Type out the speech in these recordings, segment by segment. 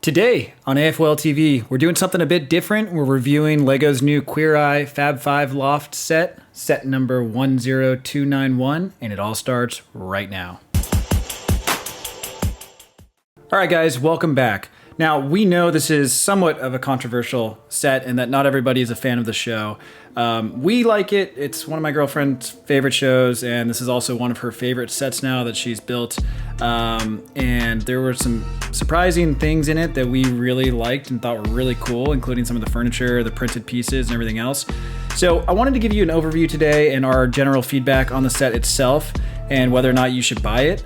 Today on AFOL TV, we're doing something a bit different. We're reviewing LEGO's new Queer Eye Fab 5 Loft Set, set number 10291, and it all starts right now. All right, guys, welcome back. Now, we know this is somewhat of a controversial set and that not everybody is a fan of the show. We like it. It's one of my girlfriend's favorite shows, and this is also one of her favorite sets now that she's built. And there were some surprising things in it that we really liked and thought were really cool, including some of the furniture, the printed pieces, and everything else. So I wanted to give you an overview today and our general feedback on the set itself and whether or not you should buy it.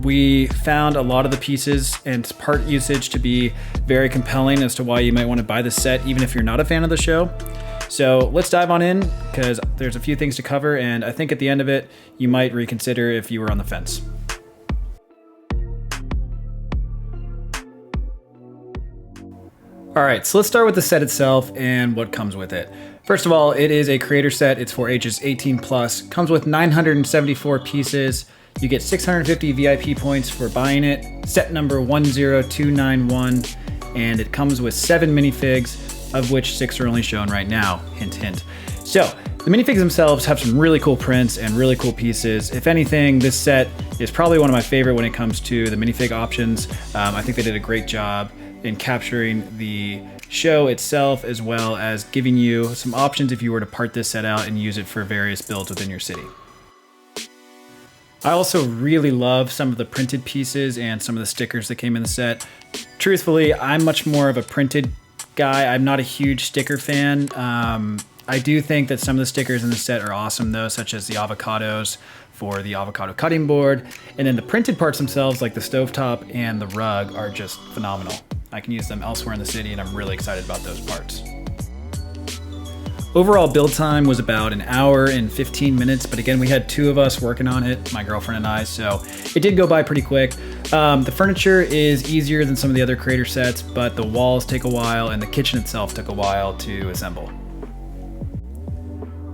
We found a lot of the pieces and part usage to be very compelling as to why you might want to buy the set, even if you're not a fan of the show. So let's dive on in, because there's a few things to cover, and I think at the end of it, you might reconsider if you were on the fence. All right, so let's start with the set itself and what comes with it. First of all, it is a creator set. It's for ages 18 plus, comes with 974 pieces. You get 650 VIP points for buying it, set number 10291, and it comes with 7 minifigs, of which 6 are only shown right now, hint, hint. So, the minifigs themselves have some really cool prints and really cool pieces. If anything, this set is probably one of my favorite when it comes to the minifig options. I think they did a great job in capturing the show itself, as well as giving you some options if you were to part this set out and use it for various builds within your city. I also really love some of the printed pieces and some of the stickers that came in the set. Truthfully, I'm much more of a printed guy. I'm not a huge sticker fan. I do think that some of the stickers in the set are awesome though, such as the avocados for the avocado cutting board. And then the printed parts themselves, like the stovetop and the rug, are just phenomenal. I can use them elsewhere in the city, and I'm really excited about those parts. Overall build time was about an hour and 15 minutes, but again, we had 2 of us working on it, my girlfriend and I, so it did go by pretty quick. The furniture is easier than some of the other creator sets, but the walls take a while, and the kitchen itself took a while to assemble.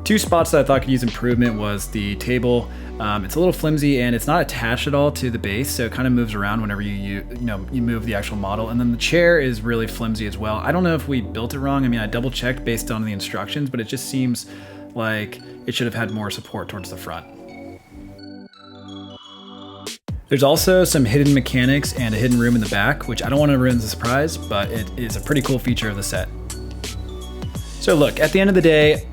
2 spots that I thought could use improvement was the table. It's a little flimsy and it's not attached at all to the base, so it kind of moves around whenever you move the actual model. And then the chair is really flimsy as well. I don't know if we built it wrong. I mean, I double checked based on the instructions, but it just seems like it should have had more support towards the front. There's also some hidden mechanics and a hidden room in the back, which I don't want to ruin the surprise, but it is a pretty cool feature of the set. So look, at the end of the day,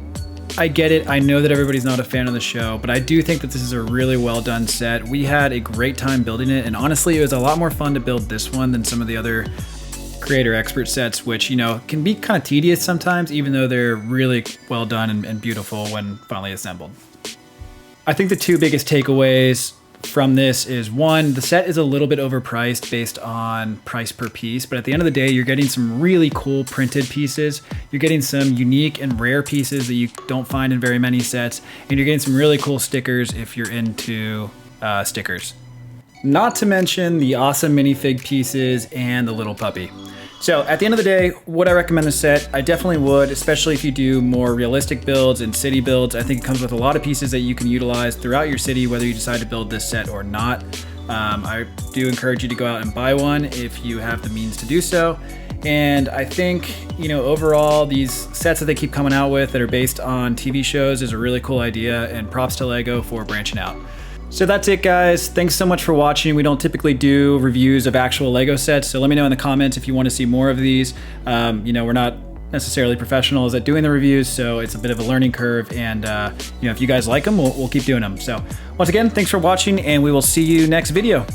I get it. I know that everybody's not a fan of the show, but I do think that this is a really well done set. We had a great time building it, and honestly, it was a lot more fun to build this one than some of the other creator expert sets, which, can be kind of tedious sometimes, even though they're really well done and beautiful when finally assembled. I think the 2 biggest takeaways from this is, 1, the set is a little bit overpriced based on price per piece, but at the end of the day, you're getting some really cool printed pieces. You're getting some unique and rare pieces that you don't find in very many sets, and you're getting some really cool stickers if you're into stickers. Not to mention the awesome minifig pieces and the little puppy. So at the end of the day, would I recommend the set? I definitely would, especially if you do more realistic builds and city builds. I think it comes with a lot of pieces that you can utilize throughout your city, whether you decide to build this set or not. I do encourage you to go out and buy one if you have the means to do so. And I think, overall, these sets that they keep coming out with that are based on TV shows is a really cool idea, and props to LEGO for branching out. So that's it, guys. Thanks so much for watching. We don't typically do reviews of actual LEGO sets, so let me know in the comments if you want to see more of these. We're not necessarily professionals at doing the reviews, so it's a bit of a learning curve, and if you guys like them, we'll keep doing them. So once again, thanks for watching, and we will see you next video.